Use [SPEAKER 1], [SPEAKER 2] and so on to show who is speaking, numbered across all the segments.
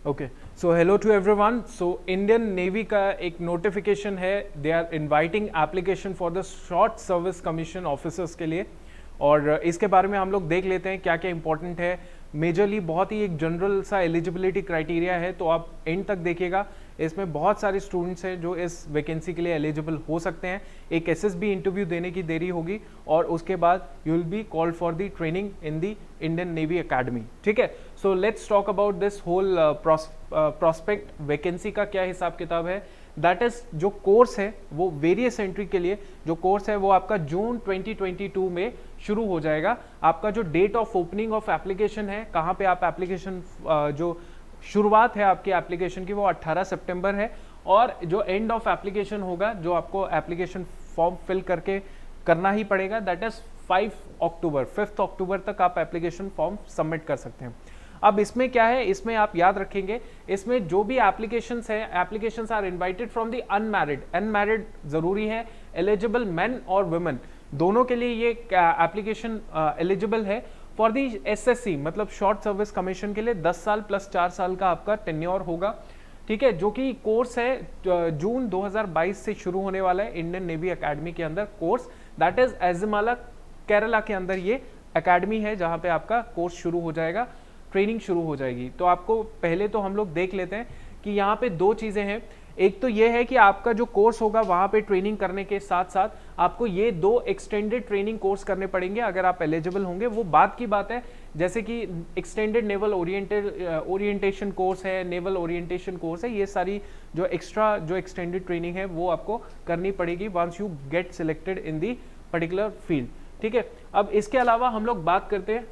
[SPEAKER 1] Okay, so hello to everyone. So Indian Navy का एक notification है, they are inviting application for the short service commission officers के लिए। और इसके बारे में हम लोग देख लेते हैं क्या क्या इंपॉर्टेंट है। मेजरली बहुत ही एक जनरल सा एलिजिबिलिटी क्राइटेरिया है, तो आप एंड तक देखिएगा। इसमें बहुत सारे स्टूडेंट्स हैं जो इस वैकेंसी के लिए एलिजिबल हो सकते हैं। एक एसएसबी इंटरव्यू देने की देरी होगी और उसके बाद you will be called for the training in the Indian Navy academy. ठीक है, so let's talk about this whole prospect. Vacancy का क्या हिसाब किताब है, दैट इज जो कोर्स है वो वेरियस एंट्री के लिए जो कोर्स है वो आपका जून 2022 में शुरू हो जाएगा। आपका जो date of opening of application है, कहाँ पे आप एप्लीकेशन जो शुरुआत है आपकी एप्लीकेशन की वो 18 सितंबर है, और जो एंड ऑफ एप्लीकेशन होगा, जो आपको एप्लीकेशन फॉर्म फिल करके करना ही पड़ेगा, दैट इज 5 अक्टूबर तक आप एप्लीकेशन फॉर्म सबमिट कर सकते हैं। अब इसमें क्या है, इसमें आप याद रखेंगे, इसमें जो भी एप्लीकेशंस है, applications are invited from the unmarried. Unmarried जरूरी है, एलिजिबल मेन और वुमेन दोनों के लिए ये एप्लीकेशन एलिजिबल है। फॉर दी एसएससी मतलब शॉर्ट सर्विस कमीशन के लिए 10 साल प्लस 4 साल का आपका टेन्योर होगा। ठीक है, जो कि कोर्स है जून 2022 से शुरू होने वाला है इंडियन नेवी एकेडमी के अंदर course, that is Ezhimala Kerala के अंदर ये एकेडमी है जहां पे आपका कोर्स शुरू हो जाएगा, ट्रेनिंग शुरू हो जाएगी। तो आपको पहले तो हम लोग देख लेते हैं कि यहाँ पे दो चीजें हैं। एक तो ये है कि आपका जो कोर्स होगा वहां पे ट्रेनिंग करने के साथ साथ आपको ये 2 एक्सटेंडेड ट्रेनिंग कोर्स करने पड़ेंगे अगर आप एलिजिबल होंगे। वो बात की बात है, जैसे कि एक्सटेंडेड नेवल ओरिएंटेशन कोर्स है, नेवल ओरिएंटेशन कोर्स है, ये सारी जो एक्स्ट्रा जो एक्सटेंडेड ट्रेनिंग है वो आपको करनी पड़ेगी once you get selected in the particular field. ठीक है, अब इसके अलावा हम लोग बात करते हैं,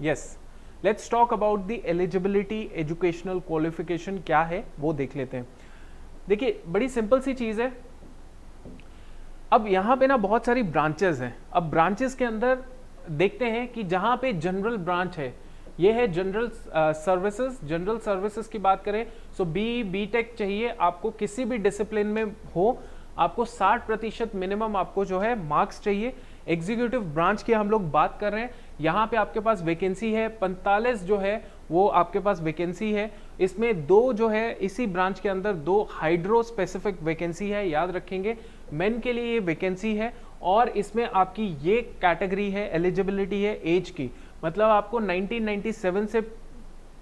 [SPEAKER 1] yes let's talk about the eligibility educational qualification क्या है वो देख लेते हैं। देखिए बड़ी सिंपल सी चीज है। अब यहां पे ना बहुत सारी ब्रांचेस हैं। अब ब्रांचेस के अंदर देखते हैं कि जहां पे जनरल ब्रांच है, ये है जनरल सर्विसेज। जनरल सर्विसेज की बात करें सो बी टेक चाहिए आपको, किसी भी डिसिप्लिन में हो, आपको 60% मिनिमम आपको जो है मार्क्स चाहिए। एग्जीक्यूटिव ब्रांच की हम लोग बात कर रहे हैं, यहाँ पे आपके पास वैकेंसी है 45 जो है वो आपके पास वैकेंसी है। इसमें 2 जो है इसी ब्रांच के अंदर 2 हाइड्रो स्पेसिफिक वैकेंसी है, याद रखेंगे मेन के लिए ये वैकेंसी है। और इसमें आपकी ये कैटेगरी है, एलिजिबिलिटी है एज की, मतलब आपको 1997 से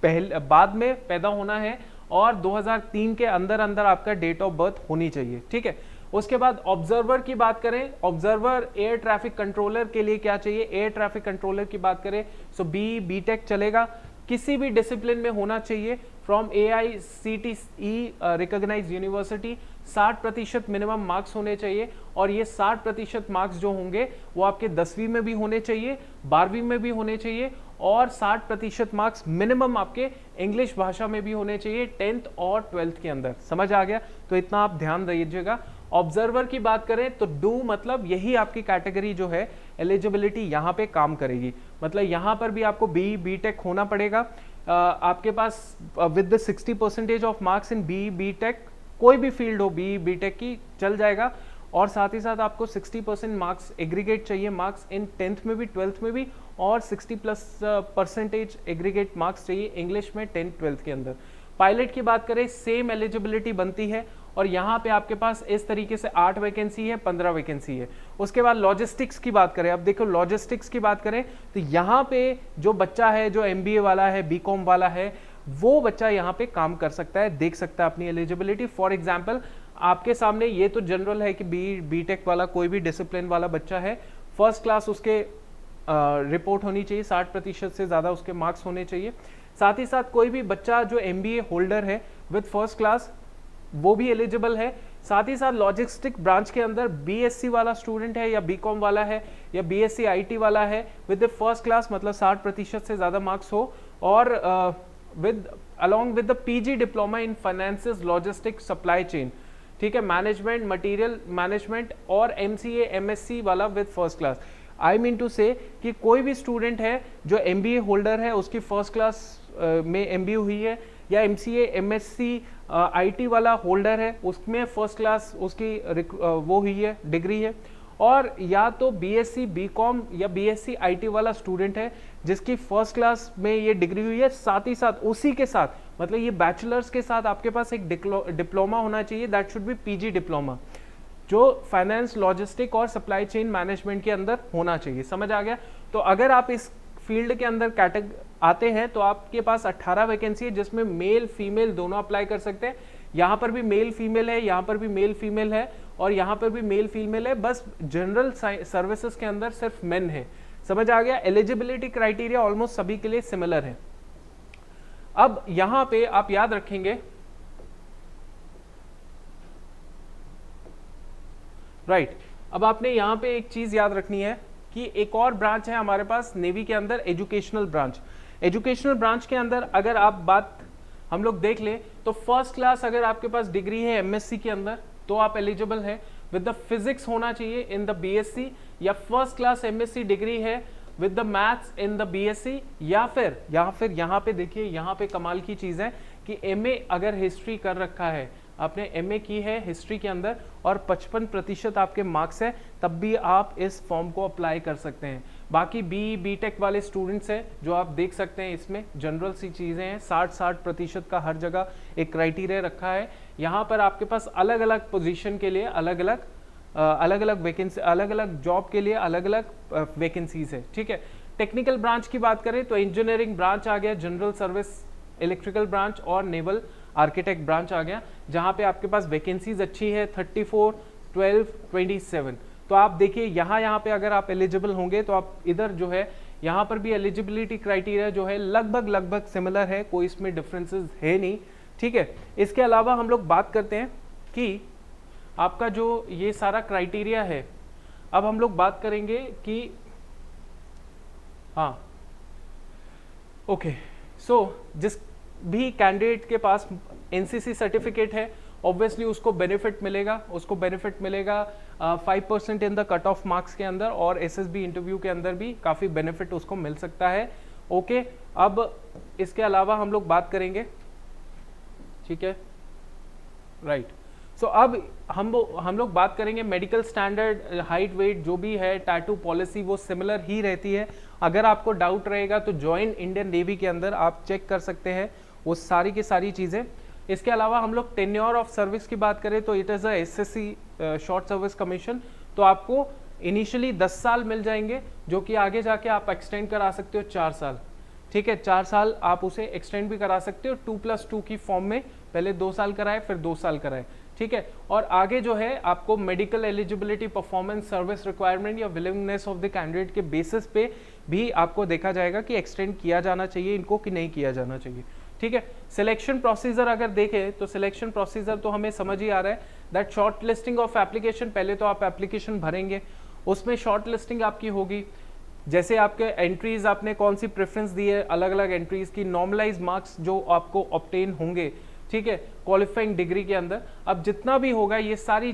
[SPEAKER 1] पहले बाद में पैदा होना है और 2003 के अंदर अंदर आपका डेट ऑफ बर्थ होनी चाहिए। ठीक है, उसके बाद ऑब्जर्वर की बात करें, ऑब्जर्वर एयर ट्रैफिक कंट्रोलर के लिए क्या चाहिए, एयर ट्रैफिक कंट्रोलर की बात करें सो बी टेक चलेगा, किसी भी डिसिप्लिन में होना चाहिए from AICTE recognised university, 60% minimum marks होने चाहिए। और ये 60% मार्क्स जो होंगे वो आपके 10वीं में भी होने चाहिए, 12वीं में भी होने चाहिए, और 60% मार्क्स मिनिमम आपके इंग्लिश भाषा में भी होने चाहिए 10th और 12th के अंदर। समझ आ गया, तो इतना आप ध्यान दीजिएगा। ऑब्जर्वर की बात करें तो डू मतलब यही आपकी कैटेगरी जो है एलिजिबिलिटी यहाँ पे काम करेगी, मतलब यहाँ पर भी आपको बी टेक होना पड़ेगा। आपके पास with the 60% of marks in B tech, कोई भी फील्ड हो बी टेक की चल जाएगा। और साथ ही साथ आपको 60% मार्क्स एग्रीगेट चाहिए, मार्क्स इन 10th में भी 12th में भी, और 60+ % एग्रीगेट मार्क्स चाहिए इंग्लिश में 10th 12th के अंदर। पायलट की बात करें सेम एलिजिबिलिटी बनती है, और यहाँ पे आपके पास इस तरीके से 8 वैकेंसी है, 15 वैकेंसी है। उसके बाद लॉजिस्टिक्स की बात करें, अब देखो लॉजिस्टिक्स की बात करें तो यहाँ पे जो बच्चा है जो MBA वाला है, BCom वाला है, वो बच्चा यहाँ पे काम कर सकता है, देख सकता है अपनी एलिजिबिलिटी। फॉर एग्जाम्पल आपके सामने ये तो जनरल है कि बी टेक वाला कोई भी डिसिप्लिन वाला बच्चा है, फर्स्ट क्लास उसके रिपोर्ट होनी चाहिए, 60% से ज़्यादा उसके मार्क्स होने चाहिए। साथ ही साथ कोई भी बच्चा जो MBA होल्डर है विद फर्स्ट क्लास वो भी एलिजिबल है। साथ ही साथ लॉजिस्टिक ब्रांच के अंदर BSc वाला स्टूडेंट है या BCom वाला है या BSc IT वाला है विद द फर्स्ट क्लास, मतलब 60% से ज़्यादा मार्क्स हो, और with along with the PG diploma in finances logistic supply chain, ठीक है, मैनेजमेंट मटेरियल मैनेजमेंट, और MCA MSc वाला with first class. I mean to say कि कोई भी स्टूडेंट है जो MBA होल्डर है, उसकी फर्स्ट क्लास में MBA हुई है, या MCA MSc IT वाला होल्डर है उसमें फर्स्ट क्लास उसकी वो हुई है, डिग्री है, और या तो बीएससी बीकॉम या बीएससी आईटी वाला स्टूडेंट है जिसकी फर्स्ट क्लास में ये डिग्री हुई है, साथ ही साथ उसी के साथ मतलब ये बैचलर्स के साथ आपके पास एक डिप्लोमा होना चाहिए, that should be PG diploma, जो फाइनेंस लॉजिस्टिक और सप्लाई चेन मैनेजमेंट के अंदर होना चाहिए। समझ आ गया? तो अगर आप इस फील्ड के अंदर आते हैं तो आपके पास 18 वैकेंसी है जिसमें मेल फीमेल दोनों अप्लाई कर सकते हैं। यहाँ पर भी मेल फीमेल है, यहाँ पर भी मेल फीमेल है और यहाँ पर भी मेल फीमेल है, बस जनरल सर्विसेज के अंदर सिर्फ मेन है। समझ आ गया? एलिजिबिलिटी क्राइटेरिया ऑलमोस्ट सभी के लिए सिमिलर है। अब यहाँ पे आप याद रखेंगे, राइट, अब आपने यहाँ पे एक चीज याद रखनी है कि एक और ब्रांच है हमारे पास नेवी के अंदर, एजुकेशनल ब्रांच। एजुकेशनल ब्रांच के अंदर अगर आप बात हम लोग देख लें तो फर्स्ट क्लास अगर आपके पास डिग्री है एमएससी के अंदर तो आप एलिजिबल है। विद द फिजिक्स होना चाहिए इन द बीएससी, या फर्स्ट क्लास एमएससी डिग्री है with the maths in the BSc, या फिर यहाँ पे देखिए, यहाँ पे कमाल की चीज है कि एमए अगर हिस्ट्री कर रखा है, आपने एमए की है हिस्ट्री के अंदर और 55% आपके मार्क्स है, तब भी आप इस फॉर्म को अप्लाई कर सकते हैं। बाकी बीटेक वाले स्टूडेंट्स हैं जो आप देख सकते हैं, इसमें जनरल सी चीज़ें हैं, 60% का हर जगह एक क्राइटेरिया रखा है। यहाँ पर आपके पास अलग अलग पोजीशन के लिए अलग अलग वैकेंसी, अलग अलग जॉब के लिए अलग अलग वैकेंसीज है। ठीक है, टेक्निकल ब्रांच की बात करें तो इंजीनियरिंग ब्रांच आ गया, जनरल सर्विस, इलेक्ट्रिकल ब्रांच और नेवल आर्किटेक्ट ब्रांच आ गया, जहां पे आपके पास वैकेंसीज अच्छी है 34, 12, 27। तो आप देखिए यहाँ पे अगर आप एलिजिबल होंगे तो आप इधर जो है यहाँ पर भी एलिजिबिलिटी क्राइटेरिया जो है लगभग सिमिलर है, कोई इसमें डिफरेंसेस है नहीं। ठीक है, इसके अलावा हम लोग बात करते हैं कि आपका जो ये सारा क्राइटेरिया है, अब हम लोग बात करेंगे कि हाँ ओके, सो जिस भी कैंडिडेट के पास एनसीसी सर्टिफिकेट है ऑब्वियसली उसको बेनिफिट मिलेगा, 5% in the cut off marks के अंदर, और एसएसबी इंटरव्यू के अंदर भी काफ़ी बेनिफिट उसको मिल सकता है। ओके, अब इसके अलावा हम लोग बात करेंगे, ठीक है, राइट। सो अब हम लोग बात करेंगे मेडिकल स्टैंडर्ड, हाइट वेट जो भी है, टैटू पॉलिसी वो सिमिलर ही रहती है। अगर आपको डाउट रहेगा तो ज्वाइन इंडियन नेवी के अंदर आप चेक कर सकते हैं वो सारी की सारी चीज़ें। इसके अलावा हम लोग टेन्योर ऑफ सर्विस की बात करें तो it is a SSC short service commission, तो आपको इनिशियली 10 साल मिल जाएंगे जो कि आगे जाके आप एक्सटेंड करा सकते हो 4 साल। ठीक है, 4 साल आप उसे एक्सटेंड भी करा सकते हो 2+2 की फॉर्म में, पहले 2 साल कराए फिर 2 साल कराए। ठीक है, और आगे जो है आपको medical eligibility, performance, service requirement या विलिंगनेस ऑफ द कैंडिडेट के बेसिस पे भी आपको देखा जाएगा कि एक्सटेंड किया जाना चाहिए इनको कि नहीं किया जाना चाहिए। ठीक है, सिलेक्शन प्रोसीजर अगर देखें तो सिलेक्शन प्रोसीजर तो हमें समझ ही आ रहा है that short listing of application, पहले तो आप एप्लीकेशन भरेंगे, उसमें शॉर्ट लिस्टिंग आपकी होगी, जैसे आपके एंट्रीज आपने कौन सी प्रेफरेंस दी है, अलग अलग एंट्रीज की, नॉर्मलाइज मार्क्स जो आपको ऑब्टेन होंगे, ठीक है, क्वालिफाइंग डिग्री के अंदर। अब जितना भी होगा ये सारी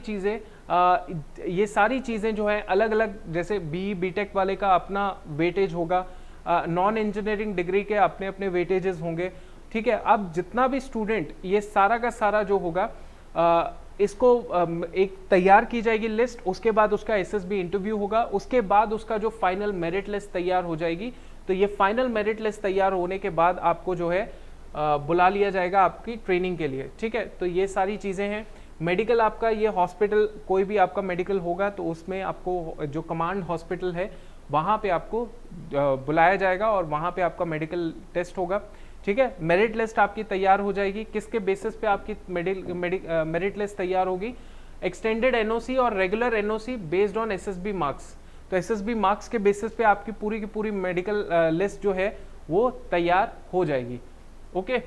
[SPEAKER 1] चीज़ें जो है अलग अलग, जैसे बीटेक वाले का अपना वेटेज होगा, नॉन इंजीनियरिंग डिग्री के अपने अपने वेटेजेस होंगे। ठीक है, अब जितना भी स्टूडेंट, ये सारा का सारा जो होगा इसको एक तैयार की जाएगी लिस्ट, उसके बाद उसका एसएसबी इंटरव्यू होगा, उसके बाद उसका जो फाइनल मेरिट लिस्ट तैयार हो जाएगी। तो ये फाइनल मेरिट लिस्ट तैयार होने के बाद आपको जो है बुला लिया जाएगा आपकी ट्रेनिंग के लिए। ठीक है, तो ये सारी चीज़ें हैं। मेडिकल आपका ये हॉस्पिटल, कोई भी आपका मेडिकल होगा तो उसमें आपको जो कमांड हॉस्पिटल है वहाँ पे आपको बुलाया जाएगा और वहाँ पे आपका मेडिकल टेस्ट होगा। ठीक है, मेरिट लिस्ट आपकी तैयार हो जाएगी, किसके बेसिस पे आपकी मेरिट लिस्ट तैयार होगी, एक्सटेंडेड एनओसी और regular NOC based on SSB marks. तो एसएसबी मार्क्स के बेसिस पे आपकी पूरी की पूरी मेडिकल लिस्ट जो है वो तैयार हो जाएगी। ओके,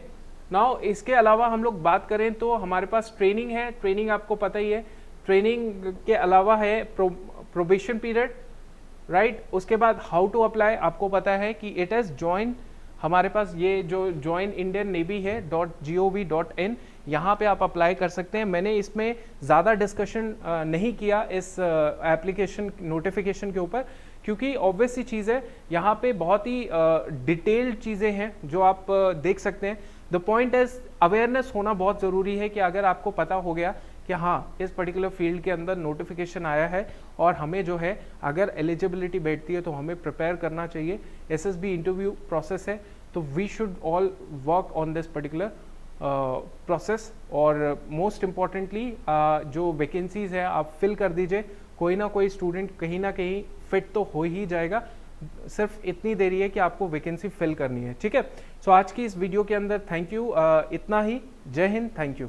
[SPEAKER 1] नाउ इसके अलावा हम लोग बात करें तो हमारे पास ट्रेनिंग है। ट्रेनिंग आपको पता ही है, ट्रेनिंग के अलावा है प्रोबेशन पीरियड, राइट। उसके बाद हाउ टू अप्लाई, आपको पता है कि इट इज ज्वाइन, हमारे पास ये जो ज्वाइन इंडियन नेवी है .gov.in, यहाँ पे आप अप्लाई कर सकते हैं। मैंने इसमें ज़्यादा डिस्कशन नहीं किया इस एप्लीकेशन नोटिफिकेशन के ऊपर, क्योंकि ऑब्वियस सी चीज़ है, यहाँ पे बहुत ही डिटेल्ड चीज़ें हैं जो आप देख सकते हैं। द पॉइंट इज अवेयरनेस होना बहुत ज़रूरी है कि अगर आपको पता हो गया कि हाँ इस पर्टिकुलर फील्ड के अंदर नोटिफिकेशन आया है और हमें जो है अगर एलिजिबिलिटी बैठती है तो हमें प्रिपेयर करना चाहिए। एसएसबी इंटरव्यू प्रोसेस है, तो we should all work on this particular process. और मोस्ट इम्पॉर्टेंटली जो वैकेंसीज है आप फिल कर दीजिए, कोई ना कोई स्टूडेंट कहीं ना कहीं फिट तो हो ही जाएगा, सिर्फ इतनी देरी है कि आपको वैकेंसी फिल करनी है। ठीक है, सो आज की इस वीडियो के अंदर थैंक यू, इतना ही। जय हिंद, थैंक यू।